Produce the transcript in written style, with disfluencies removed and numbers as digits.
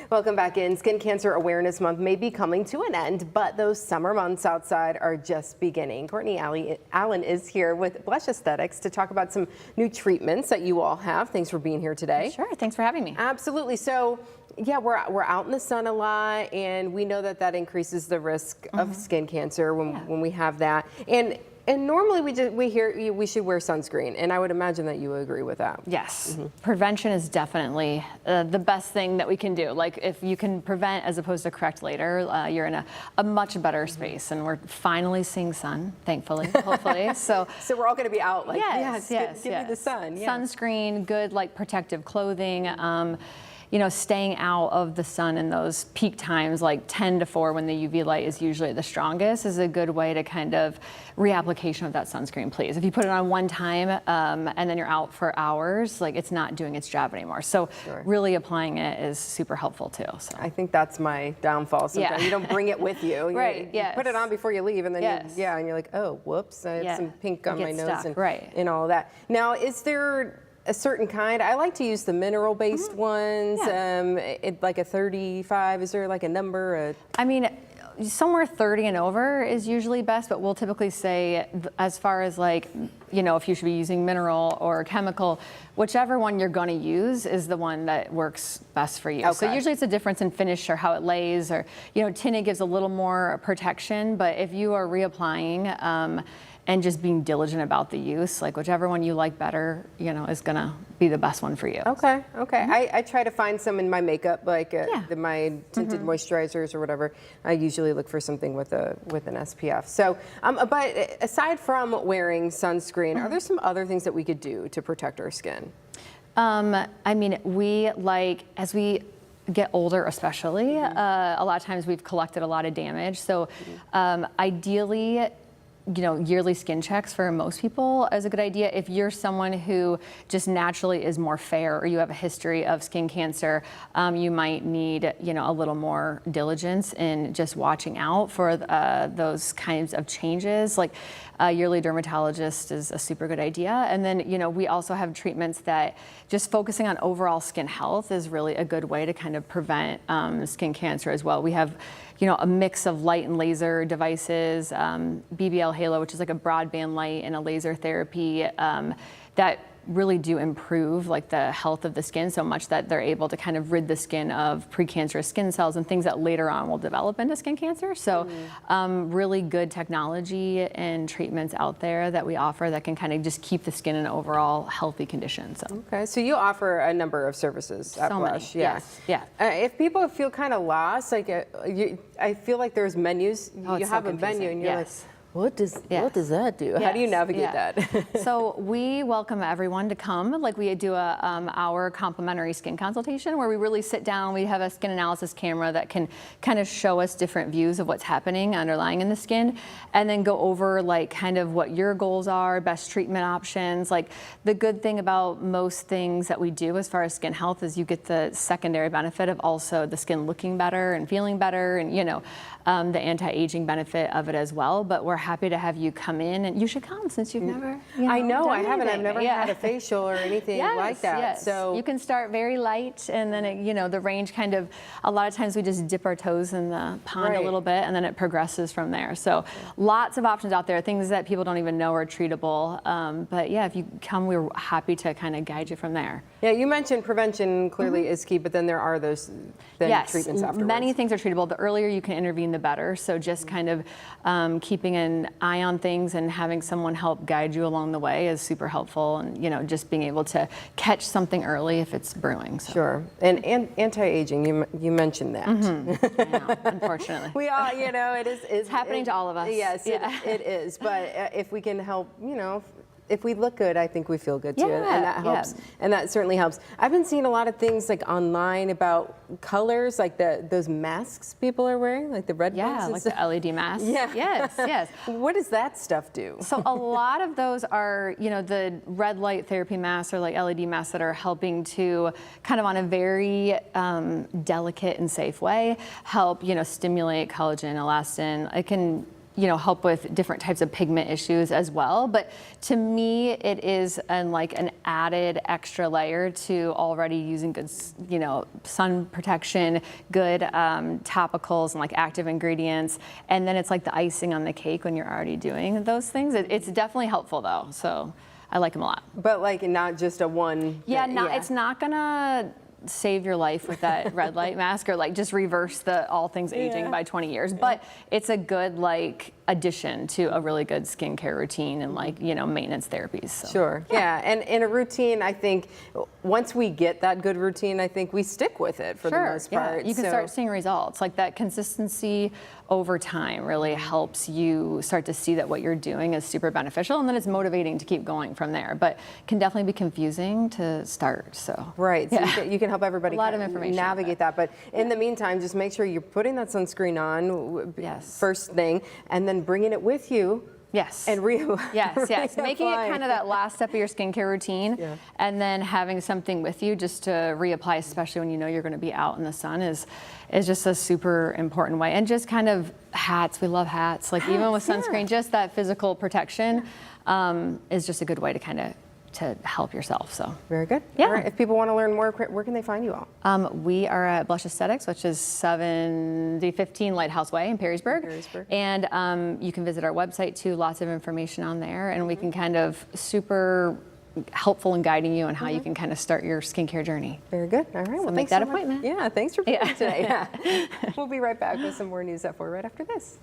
Welcome back in. Skin Cancer Awareness Month may be coming to an end, but those summer months outside are just beginning. Courtney Allen is here with Blush Aesthetics to talk about some new treatments that you all have. Thanks for being here today. Sure, thanks for having me. Absolutely. So, yeah, we're out in the sun a lot, and we know that increases the risk of skin cancer when we have that. And normally we hear we should wear sunscreen, and I would imagine that you agree with that. Yes, prevention is definitely the best thing that we can do. Like if you can prevent as opposed to correct later, you're in a much better space. And we're finally seeing sun, thankfully, hopefully. So we're all going to be out like, yes, give me the sun. Yeah. Sunscreen, good like protective clothing. You know, staying out of the sun in those peak times, like 10 to 4 when the UV light is usually the strongest, is a good way to kind of reapplication of that sunscreen, please. If you put it on one time and then you're out for hours, like it's not doing its job anymore. So really applying it is super helpful too. So I think that's my downfall. Sometimes you don't bring it with you. Right, you put it on before you leave, and then and you're like, oh, whoops, I had some pink on my nose and all of that. Now, is there a certain kind? I like to use the mineral-based ones, like a 35. Is there like a number? I mean, somewhere 30 and over is usually best, but we'll typically say as far as like, you know, if you should be using mineral or chemical, whichever one you're going to use is the one that works best for you. Okay. So usually it's a difference in finish or how it lays, or, you know, tinted gives a little more protection, but if you are reapplying, and just being diligent about the use, like whichever one you like better, you know, is gonna be the best one for you. Okay, okay. I try to find some in my makeup, like my tinted moisturizers or whatever. I usually look for something with an SPF. So, but aside from wearing sunscreen, are there some other things that we could do to protect our skin? I mean, we like, as we get older especially, a lot of times we've collected a lot of damage. So ideally, you know, yearly skin checks for most people is a good idea. If you're someone who just naturally is more fair, or you have a history of skin cancer, you might need, you know, a little more diligence in just watching out for those kinds of changes. Like a yearly dermatologist is a super good idea. And then, you know, we also have treatments that just focusing on overall skin health is really a good way to kind of prevent skin cancer as well. We have, you know, a mix of light and laser devices, BBL Halo, which is like a broadband light and a laser therapy that really do improve like the health of the skin so much that they're able to kind of rid the skin of precancerous skin cells and things that later on will develop into skin cancer. So really good technology and treatments out there that we offer that can kind of just keep the skin in an overall healthy condition. So. Okay, so you offer a number of services at Blush. Yes. If people feel kind of lost, like I feel like there's menus. You have a menu and you're like, what does that do? How do you navigate that? So we welcome everyone to come. Like we do a our complimentary skin consultation where we really sit down. We have a skin analysis camera that can kind of show us different views of what's happening underlying in the skin, and then go over like kind of what your goals are, best treatment options. Like the good thing about most things that we do as far as skin health is you get the secondary benefit of also the skin looking better and feeling better, and you know the anti-aging benefit of it as well. But we're happy to have you come in, and you should come since you've never. I know I haven't. I've never had a facial or anything like that. Yes. So you can start very light, and then it, you know, the range kind of. A lot of times we just dip our toes in the pond a little bit, and then it progresses from there. So lots of options out there, things that people don't even know are treatable. But yeah, if you come, we're happy to kind of guide you from there. Yeah, you mentioned prevention clearly is key, but then there are those treatments afterwards. Many things are treatable. The earlier you can intervene, the better. So just kind of keeping an eye on things and having someone help guide you along the way is super helpful. And you know, just being able to catch something early if it's brewing. So. Sure. And anti-aging, you mentioned that. I know, unfortunately. We all, you know, it's happening to all of us. Yes, it is. But if we can help, you know, if we look good, I think we feel good too, and that helps. And that certainly helps. I've been seeing a lot of things like online about colors, like those masks people are wearing, like the red ones. Yeah, like the LED masks. Yeah. Yes. What does that stuff do? So a lot of those are, you know, the red light therapy masks or like LED masks that are helping to kind of on a very delicate and safe way help, you know, stimulate collagen, elastin. It can help with different types of pigment issues as well. But to me, it is an added extra layer to already using good, sun protection, good topicals and like active ingredients. And then it's like the icing on the cake when you're already doing those things. It's definitely helpful though. So I like them a lot. But like not just a one. Yeah, it's not gonna save your life with that red light mask or like just reverse the all things aging by 20 years. But it's a good like addition to a really good skincare routine and like, maintenance therapies. So. Sure. Yeah. And in a routine, I think once we get that good routine, I think we stick with it for the most part. You can start seeing results. Like that consistency over time really helps you start to see that what you're doing is super beneficial, and then it's motivating to keep going from there. But can definitely be confusing to start. So right. So you can help everybody a lot of information navigate that. But in the meantime, just make sure you're putting that sunscreen on first thing, and then bringing it with you. Yes. And yes. Making it kind of that last step of your skincare routine, and then having something with you just to reapply, especially when you're going to be out in the sun, is just a super important way. And just kind of hats. We love hats. Like even with sunscreen, just that physical protection is just a good way to kind of to help yourself. So very good. Yeah. All right. If people want to learn more, where can they find you all? We are at Blush Aesthetics, which is 7015 Lighthouse Way in Perrysburg. And you can visit our website too. Lots of information on there, and we can kind of super helpful in guiding you on how you can kind of start your skincare journey. Very good. All right. So well, make that appointment. Yeah. Thanks for being here today. We'll be right back with some more news at 4 right after this.